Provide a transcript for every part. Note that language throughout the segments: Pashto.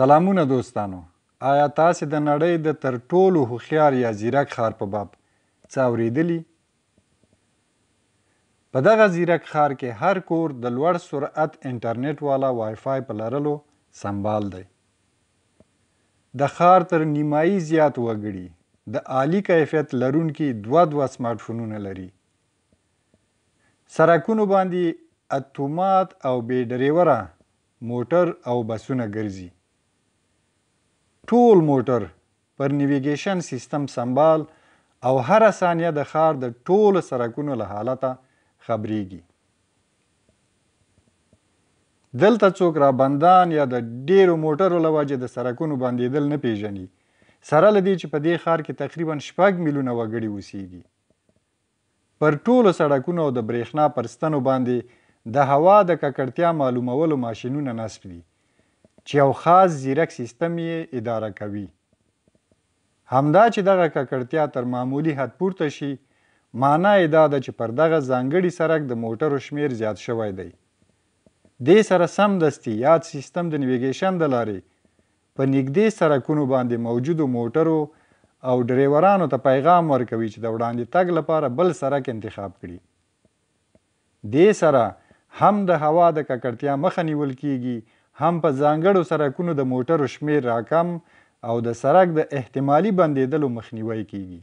سلامونه دوستانو. آیا تاسې د نړۍ د تر ټولو هوښیار یا ځیرک ښار په باب څه اورېدلي؟ په دغه ځیرک ښار کې هر کور د لوړ سرعت انټرنیټ والا وای فای په لرلو سمبال دی. د ښار تر نیمایي زیات وګړي د عالي کیفیت لرونکي دوه سمارټ فونونه لري. سړکونو باندې اتومات او بې ډریوره موټر او بسونه ګرځي. ټول موټر پر نیویګیشن سیستم سمبال او هره ثانیه د ښار د ټولو سړکونو له حالته خبریږي. دلته څوک رابندان یا د ډیرو موټرو له وجې د سړکونو بندېدل نه پیژني، سره له دې چې په دې ښار کې تقریبا 6 میلیونه وګړي اوسیږي. پر ټولو سړکونو او د برېښنا پر ستنو باندې د هوا د ککړتیا معلومولو ماشینونه نصب دي چې یو خاص ځیرک سیستم یې اداره کوي. همدا چې دغه ککړتیا تر معمولي حد پورته شي، معنا یې دا ده چې پر دغه ځانګړي سړک د موټرو شمیر زیات شوی دی. دې سره سمدستي یاد سیستم د نیویګیشن د لارې په نږدې سړکونو باندې موجودو موټرو او ډریورانو ته پیغام ورکوي چې د وړاندې تګ لپاره بل سړک انتخاب کړي. دې سره هم د هوا د ککړتیا مخه نیول کیږي، هم په ځانګړو سړکونو د موټرو شمیر راکم او د سړک د احتمالي بندېدلو مخنیوی کیږي.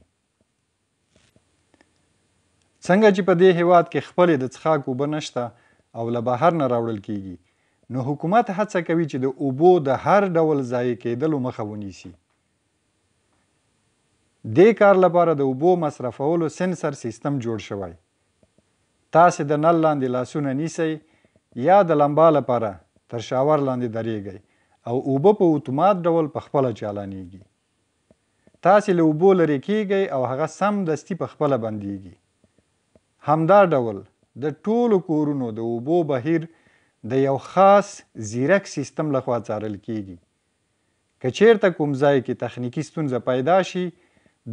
څنګه چې په دې هیواد کې خپلې د څښاک اوبه نشته او له بهر نه راوړل کیږي، نو حکومت هڅه کوي چې د اوبو د هر ډول ضایع کېدلو مخه ونیسي. دې کار لپاره د اوبو مصرفولو سنسر سیستم جوړ شوی. تاسې د نل لاندې لاسونه نیسئ یا د لمبا لپاره تر شاور لاندې درېږئ او اوبه په اتومات ډول په خپله چالانیږي. تاسې له اوبو لرې کیږئ او هغه سمدستي په خپله بندیږي. همدا ډول د ټولو کورونو د اوبو بهیر د یو خاص ځیرک سیستم لخوا څارل کیږي. که چیرته کوم ځای کې تخنیکي ستونزه پیدا شي،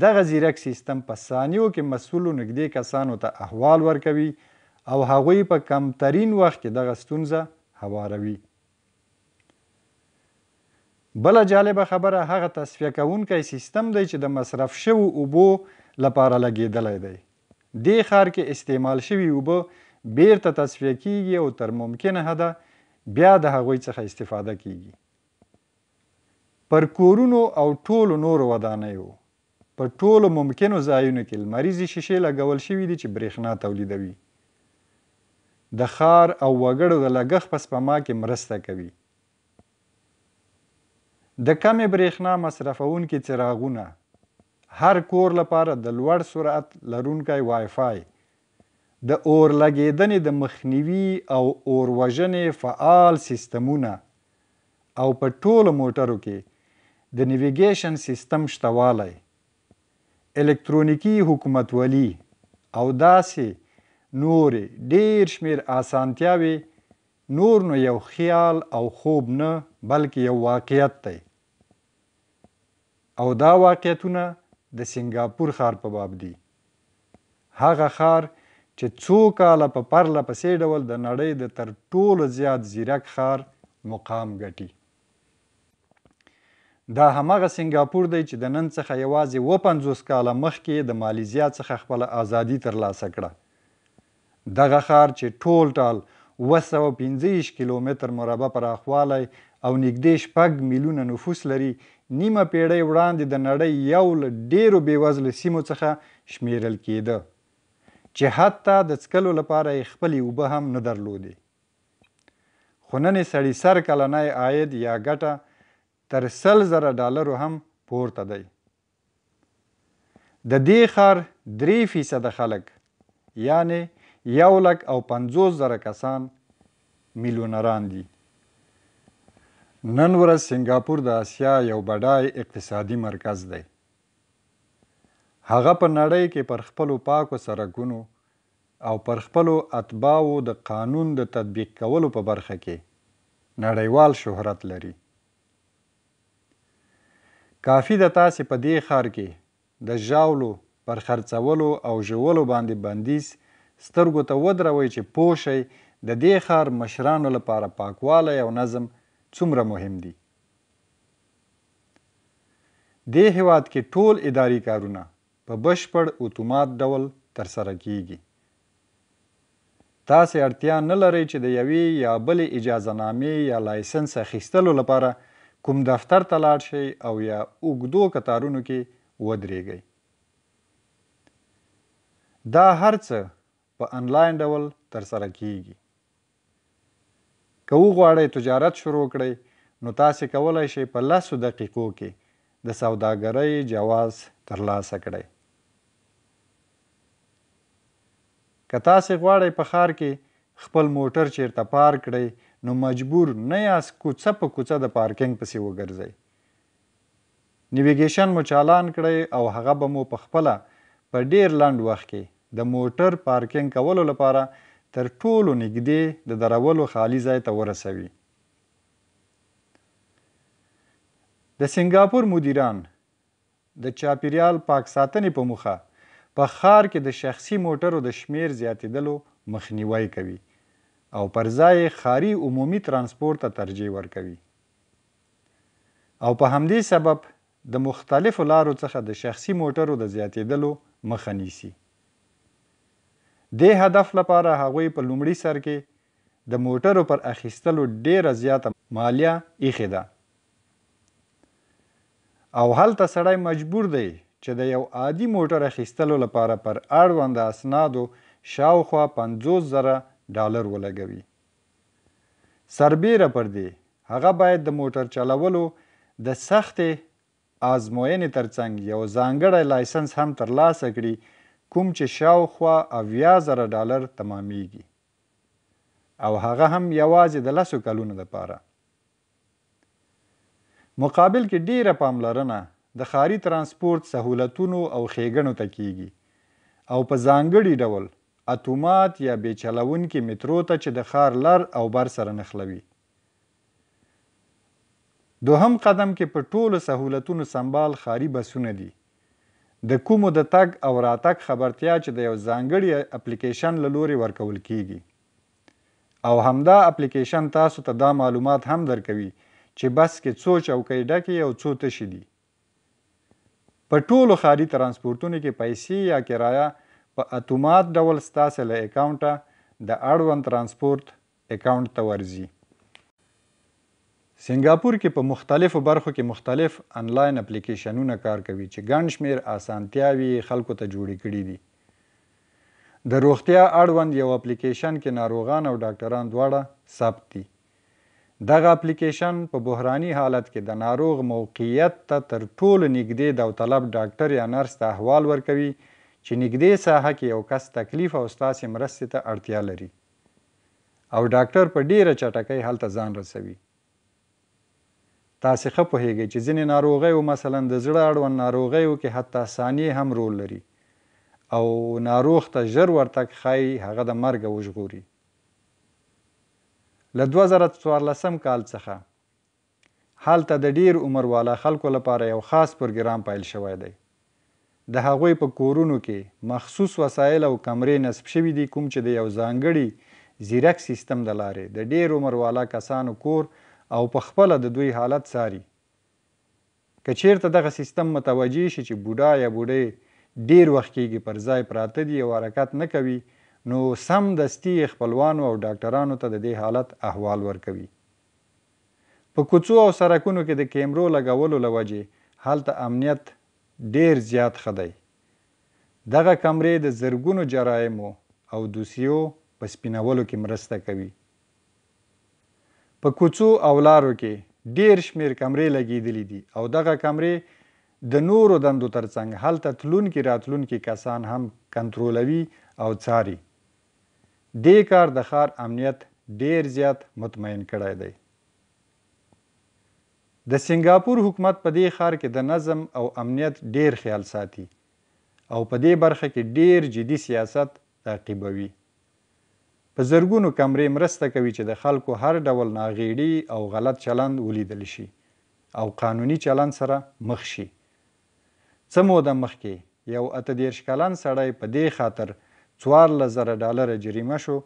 دغه ځیرک سیستم په ثانیو کې مسؤلو نږدې کسانو ته احوال ورکوي او هغوی په کمترین وخت کې دغه ستونزه هواروي. بله جالبه خبره هغه تصفیه کوونکی سیستم دی چې د مصرف شوو اوبو لپاره لګېدلی دی. دې ښار کې استعمال شوي اوبه بیرته تصفیه کیږي او تر ممکنه حده بیا د هغوی څخه استفاده کیږي. پر کورونو او ټولو نورو ودانیو په ټولو ممکنو ځایونو کې لمریزې شیشې لګول شوي دي چې برېښنا تولیدوي. د ښار او وګړو د لګښت په سپما کې مرسته کوي. د کمې برېښنا مصرفونکي څراغونه، هر کور لپاره د لوړ سرعت لرونکی وای فای، د اور لګېدنې د مخنیوي او اور وژنې فعال سیستمونه او په ټولو موټرو کې د نیویګیشن سیستم شتوالی، الکترونیکي حکومتولي او داسې نورې ډیر شمیر اسانتیاوې نور نو یو خیال او خوب نه بلکې یو واقعیت دی. او دا واقعیتونه د سنګاپور ښار په باب دي. هغه ښار چې څو کاله په پرله پسې ډول د نړۍ د تر ټولو زیات ځیرک ښار مقام ګټي. دا همغه سنګاپور دی چې د نن څخه یوازې 50 کاله مخکې د مالیزیا څخه خپله ازادي ترلاسه کړه. دغه ښار چې ټول ټال 225 کیلومتر مربع پراخوالی او نږدې 6 میلیونه نفوس لري، نیمه پیړۍ وړاندې د نړۍ یو له ډیرو بېوزلو سیمو څخه شمیرل کېده چې حتی د څښلو لپاره یې خپلې اوبه هم نه درلودې. خو نن یې سړي سر کلنی عاید یا ګټه تر $100,000 هم پورته دی. د دې ښار 3% خلک یعنی 150,000 کسان میلیونران دي. نن ورځ سنګاپور د اسیا یو بډای اقتصادي مرکز دی. هغه په نړۍ کې پر خپلو پاکو سړکونو او پر خپلو اتباعو د قانون د تطبیق کولو په برخه کې نړیوال شهرت لري. کافي د تاسې په دې ښار کې د ژاولو پر خرڅولو او ژولو باندې بندیز سترګو ته ودروئ چې پوه شئ د دې ښار مشرانو لپاره پاکوالی او نظم څومره مهم دي. دې هیواد کې ټول اداري کارونه په بشپړ اتومات ډول ترسره کیږي. تاسې اړتیا نه لرئ چې د یوې یا بلې اجازه نامې یا لایسنس اخیستلو لپاره کوم دفتر ته لاړ شئ او یا اوږدو کتارونو کې ودرېږئ. دا هر څه په انلاین ډول ترسره کیږي. که وغواړئ تجارت شروع کړئ نو تاسې کولی شئ په 10 دقیقو کې د سوداګرۍ جواز ترلاسه کړئ. که تاسې غواړئ په ښار کې خپل موټر چیرته پارک کړئ نو مجبور نه یاست کوڅه په کوڅه د پارکینګ پسې وګرځئ. نیویګیشن مو چالان کړئ او هغه به مو په خپله په ډیر لنډ وخت کې د موټر پارکینګ کولو لپاره تر ټولو نږدې د درولو خالي ځای ته ورسوي. د سنګاپور مدیران د چاپیریال پاک ساتنې په موخه په ښار کې د شخصي موټرو د شمیر زیاتېدلو مخنیوی کوي او پر ځای ښاري عمومي ترانسپورت ته ترجیح ورکوي او په همدې سبب د مختلفو لارو څخه د شخصي موټرو د زیاتېدلو مخه نیسي. دې هدف لپاره هغوی په لومړي سر کې د موټرو پر اخیستلو ډیره زیاته مالیه ایښې ده او هلته سړی مجبور دی چې د یو عادي موټر اخیستلو لپاره پر اړوند اسنادو شاوخوا $50,000 ولګوي. سربیره پر دې هغه باید د موټر چلولو د سختې آزموینې ترڅنګ یو ځانګړی لایسنس هم ترلاسه کړي کوم چې شاوخوا $80,000 تمامیږي او هغه هم یوازې د 10 کلونو لپاره. مقابل کې ډیره پاملرنه د ښاري ترانسپورت سهولتونو او ښېګڼو ته کیږي او په ځانګړي ډول اتومات یا بې چلونکي مترو ته چې د ښار لر او بر سره نښلوي. دوهم قدم کې په ټولو سهولتونو سمبال ښاري بسونه دي. د کومو د تګ او راتګ خبرتیا چې د یو ځانګړي اپلیکیشن له لورې ورکول کیږي او همدا اپلیکیشن تاسو ته دا معلومات هم درکوي چې بس کې څو چوکۍ ډکې او څو تشې دي. په ټولو ښاري ترانسپورتونو کې پیسې یا کرایه په اتومات ډول ستاسې له اکاونټه د اړوند ترانسپورت اکاونټ ته ورځي. سنګاپور کې په مختلفو برخو کې مختلف انلاین اپلیکیشنونه کار کوي چې ګڼ شمېر اسانتیاوې خلکو ته جوړې کړي دي. د روغتیا اړوند یو اپلیکیشن کې ناروغان او ډاکټران دواړه ثبت دي. دغه اپلیکیشن په بحراني حالت کې د ناروغ موقعیت ته تر ټولو نږدې داوطلب ډاکټر یا نرس ته احوال ورکوي چې نږدې ساحه کې یو کس تکلیف او ستاسې مرستې ته اړتیا لري او ډاکټر په ډیره چټکۍ هلته ځان رسوي. تاسې ښه پوهیږئ چې ځینې ناروغیو مثلا د زړه اړوند ناروغیو کې حتی ثانیې هم رول لري او ناروغ ته ژر ورتګ ښایي هغه د مرګه وژغوري. له 2014 کال څخه هلته د ډیر عمر والا خلکو لپاره یو خاص پروګرام پیل شوی دی. د هغوی په کورونو کې مخصوص وسایل او کمرې نصب شوي دي کوم چې د یو ځانګړي زیرک سیستم د لارې د ډیر عمر والا کسانو کور او په خپله د دوی حالت څاري. که چیرته دغه سیستم متوجه شي چې بوډا یا بوډۍ ډیر وخت کېږي پر ځای پراته دي او حرکت نه کوي نو سمدستي خپلوانو او ډاکټرانو ته د دې حالت احوال ورکوي. په کوڅو او سړکونو کې د کیمرو لګولو له وجې هلته امنیت ډیر زیات ښه دی. دغه کمرې د زرګونو جرایمو او دوسیو په سپینولو کې مرسته کوي. په کوڅو او لارو کې ډیر شمیر کمرې لګېدلي دي او دغه کمرې د نورو دندو ترڅنګ هلته تلونکي راتلونکي کسان هم کنټرولوي او څاري. دې کار د ښار امنیت ډیر زیات مطمئن کړی دی. د سنګاپور حکومت په دې ښار کې د نظم او امنیت ډیر خیال ساتي او په دې برخه کې ډیر جدي سیاست تعقیبوي. په زرګونو کمرې مرسته کوي چې د خلکو هر ډول ناغیړي او غلط چلند ولیدل شي او قانوني چلند سره مخ شي. څه موده مخکې یو 38 کلن سړی په دې خاطر $14,000 جریمه شو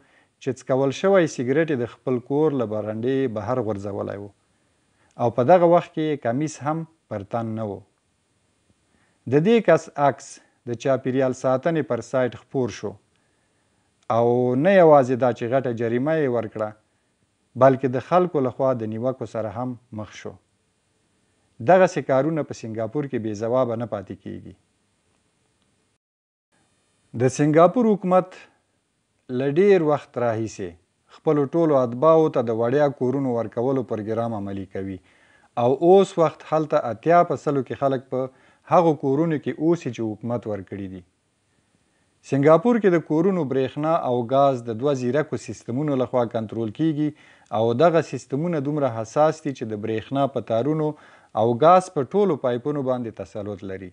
چې څکول شوی سیګرټ د خپل کور له برنډې بهر غورځولی و او په دغه وخت کې کمیس هم پر تن نه و. د دې کس عکس د چاپیریال ساتنې پر سایټ خپور شو او نه یوازې دا چې غټه جریمه یې ورکړه بلکې د خلکو لخوا د نیوکو سره هم مخ شو. دغسې کارونه په سنګاپور کې بې ځوابه نه پاتې کیږي. د سنګاپور حکومت له ډېر وخت راهیسې خپلو ټولو اتباعو ته د وړیا کورونو ورکولو پروګرام عملي کوي او اوس وخت هلته 80% کې خلک په هغو کورونو کې اوسي چې حکومت ورکړي دي. سنګاپور کې د کورونو برېښنا او ګاز د 2 زیرکو سیستمونو لخوا کنټرول کیږي او دغه سیستمونه دومره حساس دي چې د برېښنا په تارونو او ګاز په ټولو پایپونو باندې تسلط لري.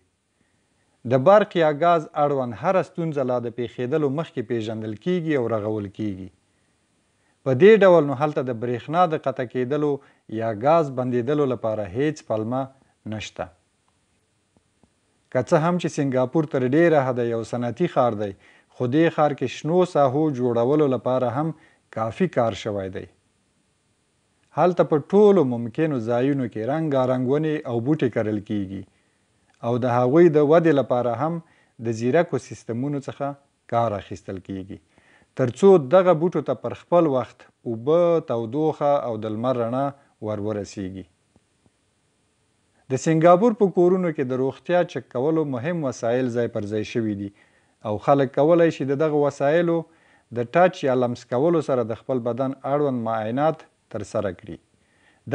د برق یا ګاز اړوند هره ستونزه لا د پیښېدلو مخکې پیژندل کیږي او رغول کیږي. په دې ډول نو هلته د برېښنا د قطع کېدلو یا ګاز بندېدلو لپاره هیڅ پلمه نشته. که څه هم چې سنګاپور تر ډېره حده یو صنعتي ښار دی خو دې ښار کې شنو ساحو جوړولو لپاره هم کافي کار شوی دی. هلته په ټولو ممکنو ځایونو کې رنګارنګ ونې او بوټي کرل کیږي او د هغوی د ودې لپاره هم د زیرکو سیستمونو څخه کار اخیستل کیږي تر څو دغه بوټو ته پر خپل وخت اوبه، تودوخه او د لمر رڼا ورسیږي. د سنګاپور په کورونو کې د روغتیا چک کولو مهم وسایل ځای پر ځای شوي دي او خلک کولی شي د دغه وسایلو د ټچ یا لمس کولو سره د خپل بدن اړوند معاینات ترسره کړي.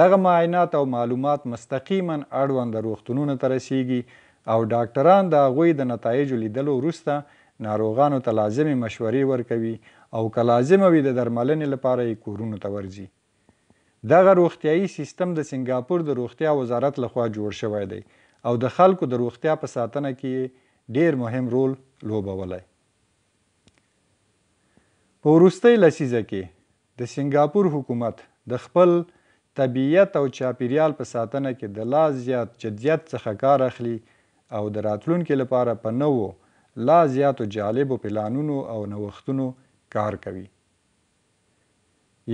دغه معاینات او معلومات مستقیما اړوند روغتونونو ته رسیږي او ډاکټران د هغوی د نتایجو لیدلو وروسته ناروغانو ته لازمې مشورې ورکوي او که لازمه وي د درملنې لپاره یې کورونو ته ورځي. دغه روغتیایي سیستم د سنګاپور د روغتیا وزارت لخوا جوړ شوی دی او د خلکو د روغتیا په ساتنه کې ډیر مهم رول لوبولی. په وروستۍ لسیزه کې د سنګاپور حکومت د خپل طبیعت او چاپیریال په ساتنه کې د لا زیات جدیت څخه کار اخلي او د راتلونکي لپاره په نوو لا زیاتو جالبو پلانونو او نوښتونو کار کوي.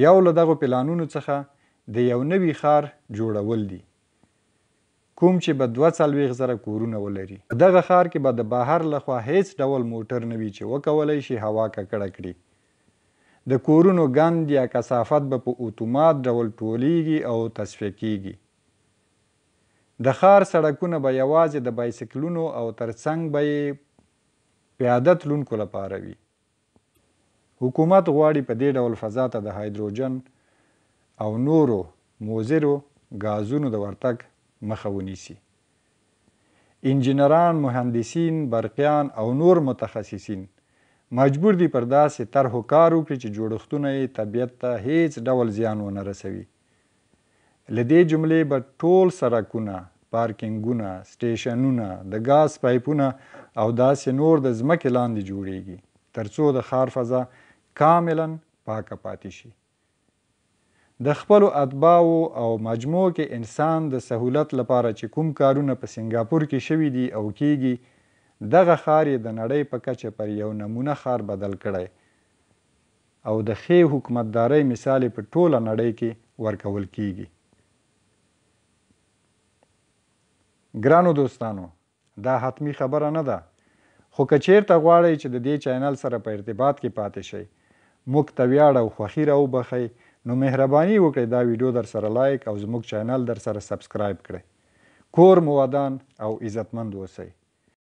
یو له دغو پلانونو څخه د یو نوي ښار جوړول دي کوم چې به 42,000 کورونه ولري. په دغه ښار کې به د بهر لخوا هیڅ ډول موټر نه وي چې وکولی شي هوا ککړه کړي. د کورونو ګند یا کثافت به په اتومات ډول ټولیږي او تصفیه کیږي. د ښار سړکونه به یوازې د بایسکلونو او ترڅنګ به یې پیاده تلونکو لپاره وي. حکومت غواړي په دې ډول فضا ته د هایدروجن او نورو مضرو ګازونو د ورتګ مخه ونیسي. انجینران، مهندسین، برقیان او نور متخصصین مجبور دي پر داسې طرحو کار وکړي چې جوړښتونه یې طبیعت ته هیڅ ډول زیان ونه رسوي. له دې جملې به ټول سړکونه، پارکینګونه، سټیشنونه، د ګاز پایپونه او داسې نور د ځمکې لاندې جوړیږي تر څو د ښار فضا کاملا پاکه پاتې شي. د خپلو اتباعو او مجموع کې انسان د سهولت لپاره چې کوم کارونه په سنګاپور کې شوي دي او کیږي دغه ښار یې د نړۍ په کچه پر یو نمونه ښار بدل کړی او د ښې حکومتدارۍ مثال یې په ټوله نړۍ کې ورکول کیږي. ګرانو دوستانو، دا حتمی خبره نه ده خو که چیرته غواړئ چې د دې چینل سره په ارتباط کې پاتې شئ، موږ ته ویاړ او خوښي راوبخئ، نو مهرباني وکړئ دا ویډیو در سره لایک او زموږ چینل در سره سبسکرایب کړئ. کور مو ودان او عزتمند اوسئ.